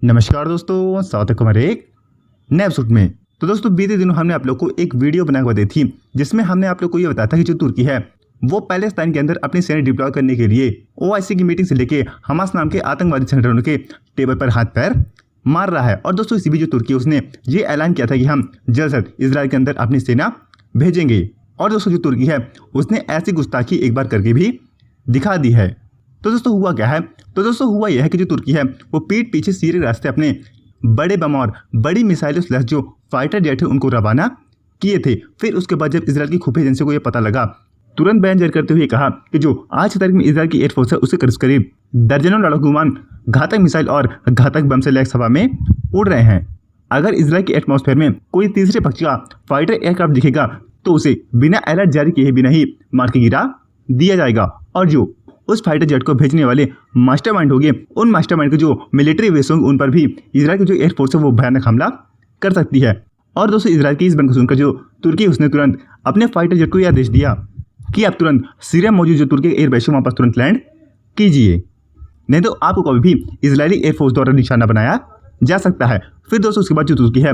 नमस्कार दोस्तों, स्वागत है हमारे एक नए एपिसोड में। तो दोस्तों, बीते दिनों हमने आप लोग को एक वीडियो बना के दी थी जिसमें हमने आप लोग को ये बताया था कि जो तुर्की है वो पैलेस्टाइन के अंदर अपनी सेना डिप्लॉय करने के लिए ओआईसी की मीटिंग से लेके हमास नाम के आतंकवादी संगठनों के टेबल पर हाथ पैर मार रहा है। और दोस्तों, इसी बीच जो तुर्की उसने ये ऐलान किया था कि हम जल्द से जल्द इसराइल के अंदर अपनी सेना भेजेंगे। और दोस्तों, जो तुर्की है उसने ऐसी गुस्ताखी एक बार करके भी दिखा दी है। तो दोस्तों, हुआ क्या है? तो दोस्तों, हुआ यह है कि जो तुर्की है वो पीठ पीछे सीरिया रास्ते अपने बड़े बम और बड़ी मिसाइलों स्लैश जो फाइटर जेट है उनको रवाना किए थे। फिर उसके बाद जब इसराइल की खुफिया एजेंसी को यह पता लगा, तुरंत बयान जारी करते हुए कहा कि जो आज की तारीख में इसराइल की एयरफोर्स है उसके करीब दर्जनों लड़ाकू विमान घातक मिसाइल और घातक बम से लैस हवा में उड़ रहे हैं। अगर इसराइल के एटमॉस्फेयर में कोई तीसरे पक्ष का फाइटर एयरक्राफ्ट दिखेगा तो उसे बिना अलर्ट जारी किए बिना ही मार के गिरा दिया जाएगा। और जो उस फाइटर जेट को भेजने वाले मास्टरमाइंड होंगे, उन मास्टरमाइंड के जो मिलिट्री बेस होंगे उन पर भी इसराइल की जो एयरफोर्स है वो भयानक हमला कर सकती है। और दोस्तों, इसराइल की इस बयान को सुनकर जो तुर्की उसने तुरंत अपने फाइटर जेट को यह आदेश दिया कि आप तुरंत सीरिया मौजूद जो तुर्की एयर बेस है वहाँ पर तुरंत लैंड कीजिए, नहीं तो आपको कभी भी इजरायली एयरफोर्स द्वारा निशाना बनाया जा सकता है। फिर दोस्तों, उसके बाद जो तुर्की है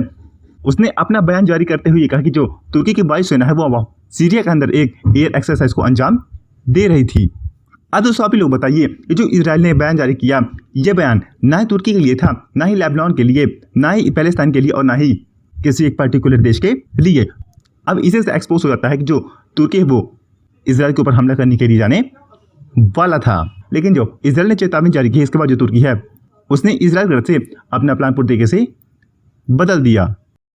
उसने अपना बयान जारी करते हुए कहा कि जो तुर्की की वायुसेना है वो सीरिया के अंदर एक एयर एक्सरसाइज को अंजाम दे रही थी। अब दोस्तों, आप ही लोग बताइए, ये जो इसराइल ने बयान जारी किया, ये बयान ना ही तुर्की के लिए था, ना ही लेबनान के लिए, ना ही पैलेस्टाइन के लिए और ना ही किसी एक पर्टिकुलर देश के लिए। अब इसे से एक्सपोज हो जाता है कि जो तुर्की है वो इसराइल के ऊपर हमला करने के लिए जाने वाला था। लेकिन जो इसराइल ने चेतावनी जारी की इसके बाद जो तुर्की है उसने इसराइल की तरफ से अपना प्लान पूरी तरीके से बदल दिया।